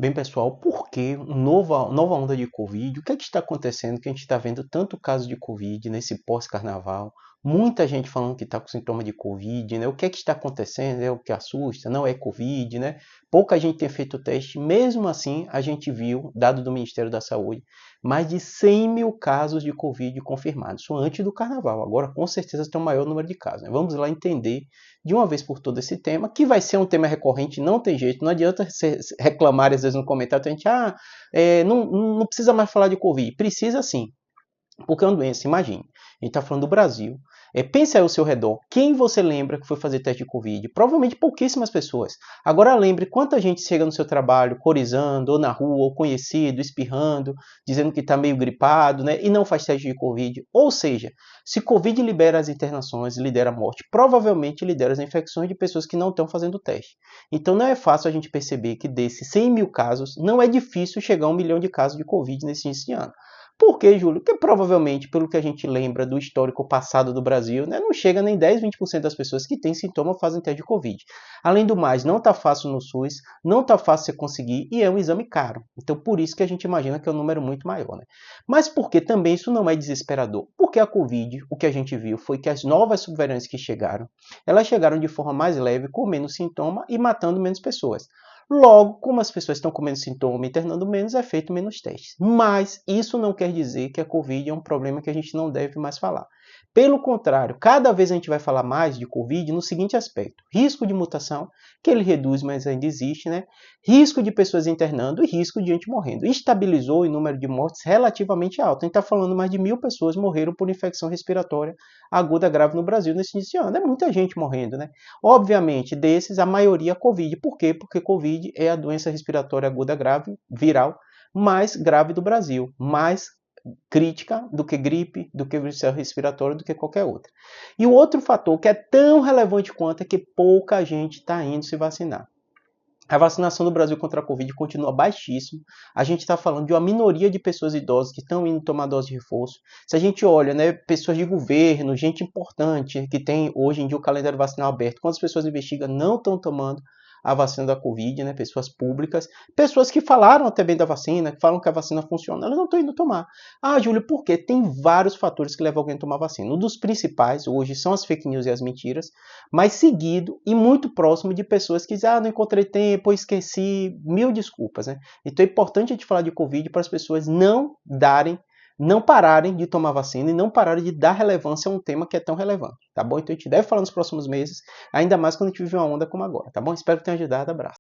Bem, pessoal, por que nova onda de Covid? O que é que está acontecendo? Que a gente está vendo tanto caso de Covid nesse pós-carnaval, muita gente falando que está com sintoma de Covid, né? O que é que está acontecendo? É o que assusta, não é Covid, né? Pouca gente tem feito o teste, mesmo assim a gente viu, dado do Ministério da Saúde, mais de 100 mil casos de Covid confirmados, isso antes do carnaval. Agora, com certeza, tem o maior número de casos, né? Vamos lá entender de uma vez por todas esse tema, que vai ser um tema recorrente, não tem jeito, não adianta reclamar às vezes no comentário, a gente, não precisa mais falar de Covid. Precisa sim, porque é uma doença, imagine. A gente está falando do Brasil. Pense aí ao seu redor. Quem você lembra que foi fazer teste de Covid? Provavelmente pouquíssimas pessoas. Agora lembre quanta gente chega no seu trabalho corizando, ou na rua, ou conhecido, espirrando, dizendo que está meio gripado, né? E não faz teste de Covid. Ou seja, se Covid libera as internações, lidera a morte, provavelmente lidera as infecções de pessoas que não estão fazendo teste. Então não é fácil a gente perceber que desses 100 mil casos, não é difícil chegar a 1 milhão de casos de Covid nesse início de ano. Por que, Júlio? Porque provavelmente, pelo que a gente lembra do histórico passado do Brasil, né, não chega nem 10, 20% das pessoas que têm sintoma fazem teste de Covid. Além do mais, não está fácil no SUS, não está fácil você conseguir e é um exame caro. Então, por isso que a gente imagina que é um número muito maior. Né? Mas por que também isso não é desesperador? Porque a Covid, o que a gente viu foi que as novas subvariantes que chegaram, elas chegaram de forma mais leve, com menos sintoma e matando menos pessoas. Logo, como as pessoas estão com menos sintoma e internando menos, é feito menos testes. Mas isso não quer dizer que a Covid é um problema que a gente não deve mais falar. Pelo contrário, cada vez a gente vai falar mais de Covid no seguinte aspecto: risco de mutação, que ele reduz, mas ainda existe, né? Risco de pessoas internando e risco de gente morrendo. Estabilizou o número de mortes relativamente alto. A gente está falando mais de 1.000 pessoas morreram por infecção respiratória aguda grave no Brasil nesse início de ano. É muita gente morrendo, né? Obviamente, desses, a maioria é Covid. Por quê? Porque Covid é a doença respiratória aguda grave, viral, mais grave do Brasil, mais crítica do que gripe, do que virose respiratória, do que qualquer outra. E o outro fator que é tão relevante quanto é que pouca gente está indo se vacinar. A vacinação do Brasil contra a Covid continua baixíssima. A gente está falando de uma minoria de pessoas idosas que estão indo tomar dose de reforço. Se a gente olha, né, pessoas de governo, gente importante que tem hoje em dia o calendário vacinal aberto, quantas pessoas investigam não estão tomando a vacina da Covid, né, pessoas públicas, pessoas que falaram até bem da vacina, que falam que a vacina funciona, elas não estão indo tomar. Ah, Júlio, por quê? Tem vários fatores que levam alguém a tomar vacina. Um dos principais hoje são as fake news e as mentiras, mas seguido e muito próximo de pessoas que dizem, não encontrei tempo, esqueci, mil desculpas, né? Então é importante a gente falar de Covid para as pessoas não pararem de tomar vacina e não pararem de dar relevância a um tema que é tão relevante, tá bom? Então a gente deve falar nos próximos meses, ainda mais quando a gente vive uma onda como agora, tá bom? Espero que tenha ajudado, abraço.